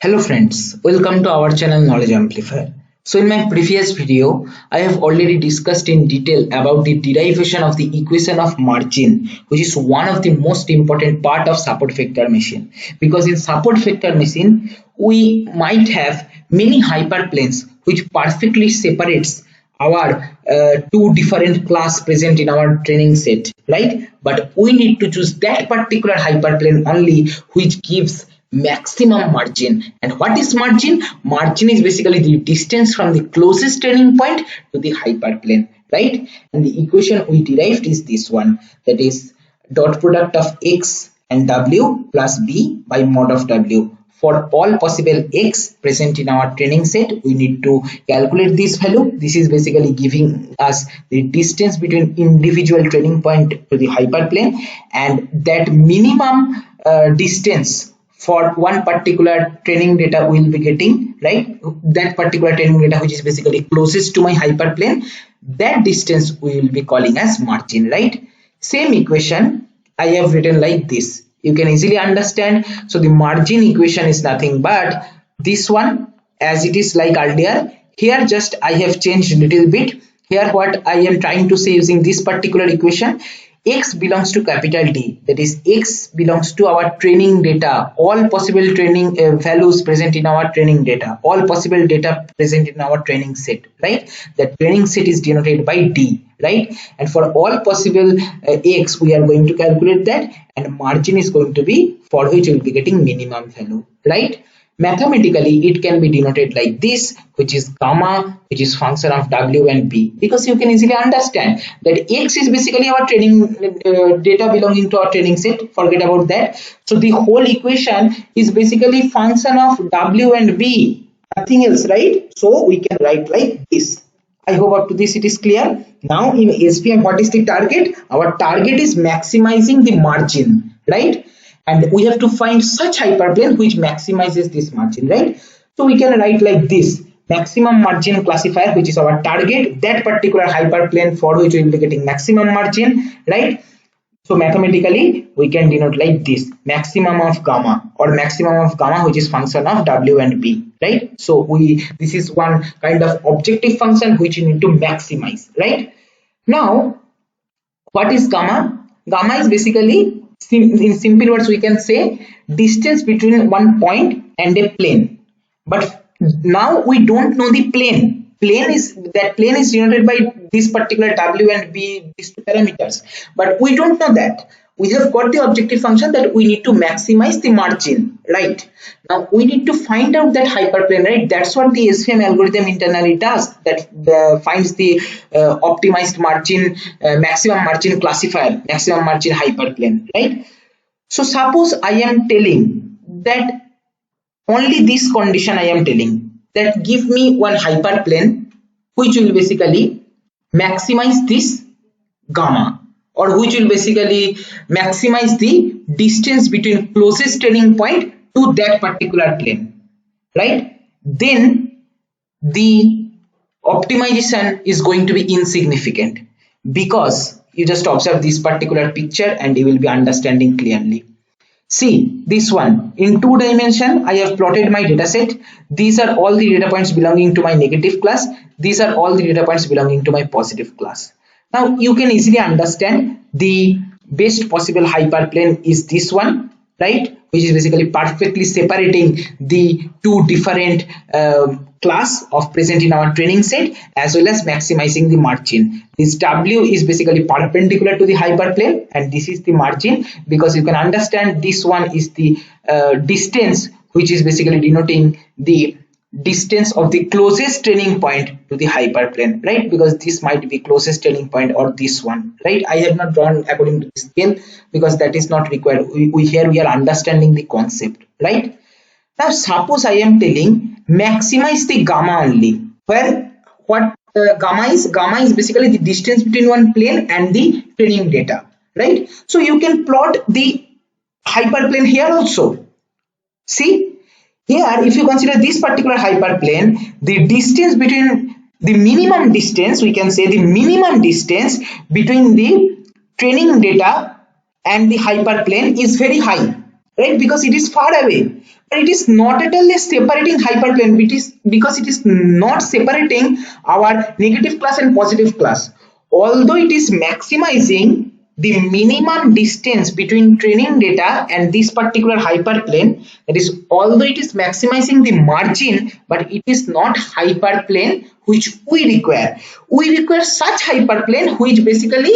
Hello friends, welcome to our channel Knowledge Amplifier. So in my previous video, I have already discussed in detail about the derivation of the equation of margin, which is one of the most important part of support vector machine. Because in support vector machine, we might have many hyperplanes which perfectly separates our two different class present in our training set, right? But we need to choose that particular hyperplane only which gives maximum margin. And what is margin? Margin is basically the distance from the closest turning point to the hyperplane, right? And the equation we derived is this one, that is dot product of x and w plus b by mod of w. For all possible x present in our training set, we need to calculate this value. This is basically giving us the distance between individual training point to the hyperplane, and that minimum distance for one particular training data we will be getting, right? That particular training data which is basically closest to my hyperplane, that distance we will be calling as margin, right? Same equation I have written like this. You can easily understand. So the margin equation is nothing but this one as it is like earlier. Here just I have changed a little bit. Here what I am trying to say using this particular equation, x belongs to capital D, that is x belongs to our training data, all possible training values present in our training data, all possible data present in our training set, right? The training set is denoted by D, right? And for all possible x we are going to calculate that, and margin is going to be for which we will be getting minimum value, right? Mathematically it can be denoted like this, which is gamma, which is function of w and b, because you can easily understand that x is basically our training data belonging to our training set, forget about that. So the whole equation is basically function of w and b, nothing else, right? So we can write like this. I hope up to this it is clear. Now in SVM, what is the target? Our target is maximizing the margin, right? And we have to find such hyperplane which maximizes this margin, right? So we can write like this: maximum margin classifier, which is our target, that particular hyperplane for which we will be getting maximum margin, right? So mathematically we can denote like this: maximum of gamma, or maximum of gamma which is function of w and b, right? So this is one kind of objective function which you need to maximize, right? Now what is gamma? Gamma is basically, in simple words we can say, distance between one point and a plane. But now we don't know the plane. Plane is denoted by this particular w and b, these two parameters, but we don't know that. We have got the objective function that we need to maximize the margin, right? Now we need to find out that hyperplane, right? That's what the SVM algorithm internally does, that finds the optimized margin, maximum margin classifier, maximum margin hyperplane, right? So suppose I am telling that only this condition I am telling, that give me one hyperplane which will basically maximize this gamma, or which will basically maximize the distance between closest turning point to that particular plane, right? Then the optimization is going to be insignificant, because you just observe this particular picture and you will be understanding clearly. See this one, in 2 dimension I have plotted my data set. These are all the data points belonging to my negative class, these are all the data points belonging to my positive class. Now you can easily understand the best possible hyperplane is this one, right? Which is basically perfectly separating the two different class of present in our training set, as well as maximizing the margin. This w is basically perpendicular to the hyperplane, and this is the margin, because you can understand this one is the distance which is basically denoting the distance of the closest training point to the hyperplane, right? Because this might be closest training point, or this one, right? I have not drawn according to the scale because that is not required. We are understanding the concept, right? Now suppose I am telling maximize the gamma only, where what gamma is basically the distance between one plane and the training data, right? So you can plot the hyperplane here also. See, here if you consider this particular hyperplane, the distance between the minimum distance, we can say the minimum distance between the training data and the hyperplane is very high, right? Because it is far away. But it is not at all a separating hyperplane. It is because it is not separating our negative class and positive class. Although it is maximizing the minimum distance between training data and this particular hyperplane, that is, although it is maximizing the margin, but it is not hyperplane which we require. We require such hyperplane which basically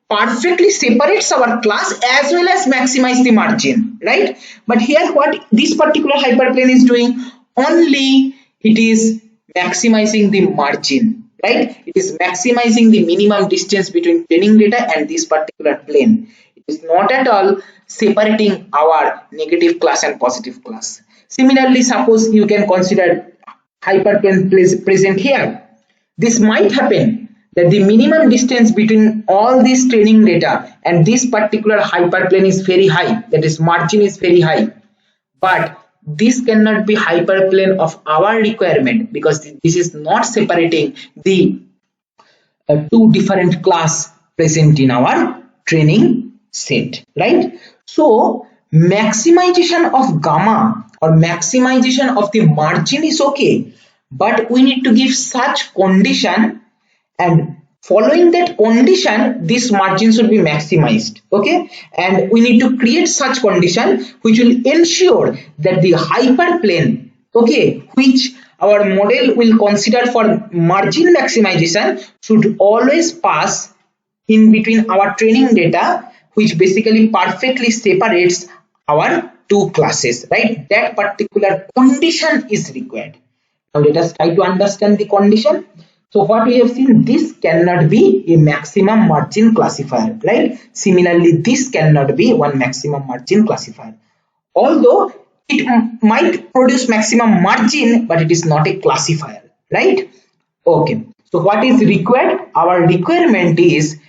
perfectly separates our class as well as maximize the margin, right? But here what this particular hyperplane is doing, only it is maximizing the margin, right? It is maximizing the minimum distance between training data and this particular plane. It is not at all separating our negative class and positive class. Similarly, suppose you can consider hyperplane present here. This might happen that the minimum distance between all this training data and this particular hyperplane is very high, that is margin is very high, but this cannot be hyperplane of our requirement because this is not separating the two different class present in our training set, right? So maximization of gamma or maximization of the margin is okay, but we need to give such condition, and following that condition this margin should be maximized, okay? And we need to create such condition which will ensure that the hyperplane, okay, which our model will consider for margin maximization should always pass in between our training data, which basically perfectly separates our two classes, right? That particular condition is required. Now let us try to understand the condition. So what we have seen, this cannot be a maximum margin classifier, right? Similarly, this cannot be one maximum margin classifier. Although it might produce maximum margin, but it is not a classifier, right? Okay. So what is required? Our requirement is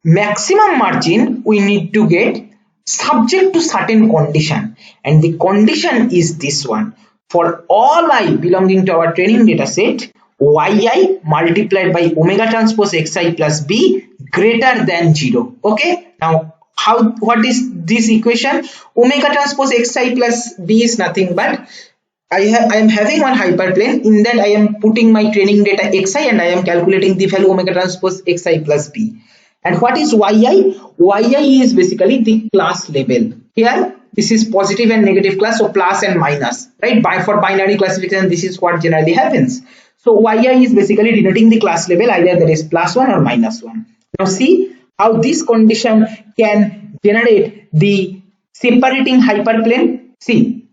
maximum margin we need to get subject to certain condition, and the condition is this one: for all I belonging to our training data set, yi multiplied by omega transpose xi plus b greater than 0. Okay, now what is this equation? Omega transpose xi plus b is nothing but I am having one hyperplane, in that I am putting my training data xi and I am calculating the value omega transpose xi plus b. And what is yi? Yi is basically the class level. Here this is positive and negative class, so plus and minus, right? For binary classification this is what generally happens. So yi is basically denoting the class level, either that is +1 or -1. Now see how this condition can generate the separating hyperplane. See,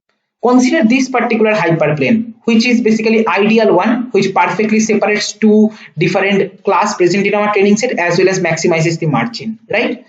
consider this particular hyperplane, which is basically ideal one, which perfectly separates two different class present in our training set as well as maximizes the margin, right?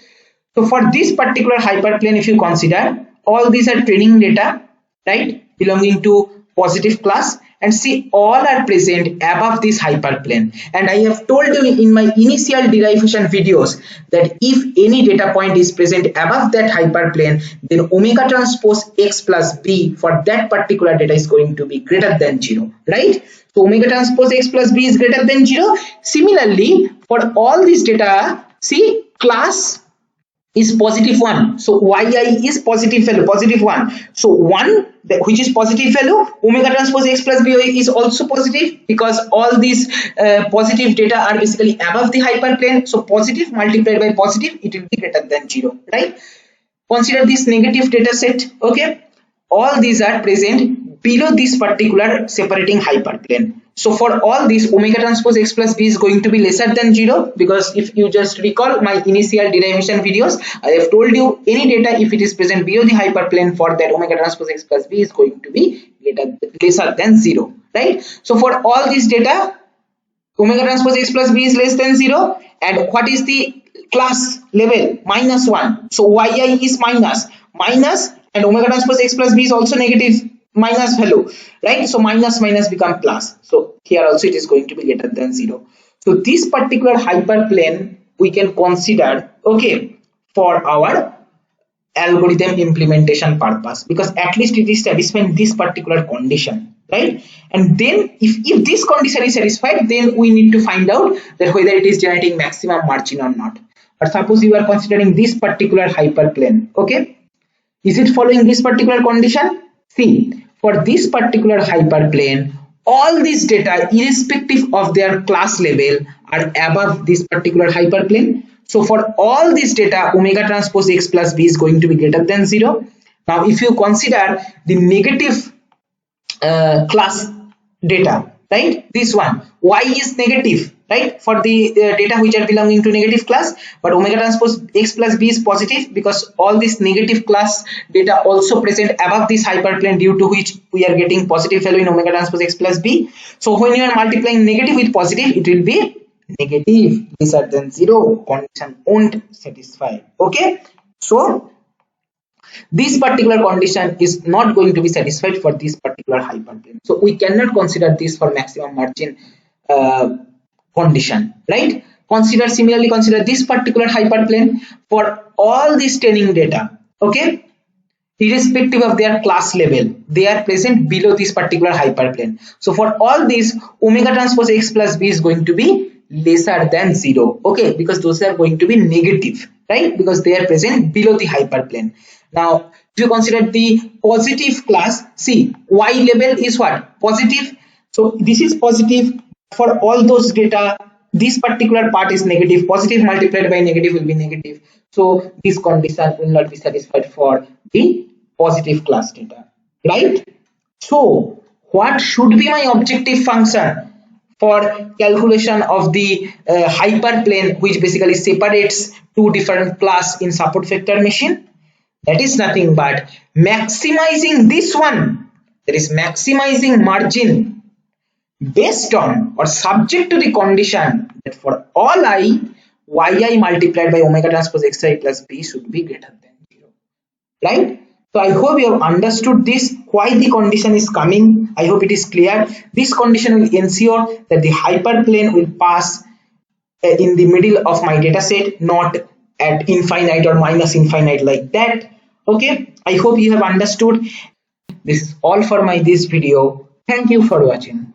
So for this particular hyperplane, if you consider all these are training data, right, belonging to positive class, and see all are present above this hyperplane. And I have told you in my initial derivation videos that if any data point is present above that hyperplane, then omega transpose x plus b for that particular data is going to be greater than 0, right? So omega transpose x plus b is greater than 0. Similarly, for all these data, see, class is positive 1, so yi is positive value, positive 1, so 1 which is positive value, omega transpose x plus b is also positive, because all these positive data are basically above the hyperplane, so positive multiplied by positive, it will be greater than 0, right? Consider this negative data set, okay, all these are present below this particular separating hyperplane. So for all these, omega transpose x plus b is going to be lesser than 0, because if you just recall my initial derivation videos, I have told you any data if it is present below the hyperplane, for that omega transpose x plus b is going to be lesser than 0, right? So for all these data, omega transpose x plus b is less than 0, and what is the class level? -1, so yi is minus, and omega transpose x plus b is also negative minus value, right? So minus become plus, so here also it is going to be greater than 0. So this particular hyperplane we can consider, okay, for our algorithm implementation purpose, because at least it is satisfying this particular condition, right? And then if this condition is satisfied, then we need to find out that whether it is generating maximum margin or not. But suppose you are considering this particular hyperplane, okay, Is it following this particular condition? See, for this particular hyperplane, all these data, irrespective of their class level, are above this particular hyperplane. So for all this data, omega transpose x plus b is going to be greater than 0. Now if you consider the negative class data, right, this one, y is negative, right, for the data which are belonging to negative class, but omega transpose x plus b is positive because all this negative class data also present above this hyperplane, due to which we are getting positive value in omega transpose x plus b. So when you are multiplying negative with positive, it will be negative, lesser than 0, condition won't satisfy. Okay, so this particular condition is not going to be satisfied for this particular hyperplane, so we cannot consider this for maximum margin condition, right? Similarly consider this particular hyperplane for all this training data. Okay, irrespective of their class level, they are present below this particular hyperplane. So for all these, omega transpose x plus b is going to be lesser than 0. Okay, because those are going to be negative, right, because they are present below the hyperplane. Now if you consider the positive class, see, y level is what? Positive. So this is positive. For all those data, this particular part is negative. Positive multiplied by negative will be negative. So this condition will not be satisfied for the positive class data, right? So what should be my objective function for calculation of the hyperplane, which basically separates two different class in support vector machine? That is nothing but maximizing this one, that is maximizing margin based on or subject to the condition that for all I, yi multiplied by omega transpose xi plus b should be greater than 0, right? So I hope you have understood this, why the condition is coming. I hope it is clear. This condition will ensure that the hyperplane will pass in the middle of my data set, not at infinite or minus infinite like that. Okay, I hope you have understood. This is all for this video. Thank you for watching.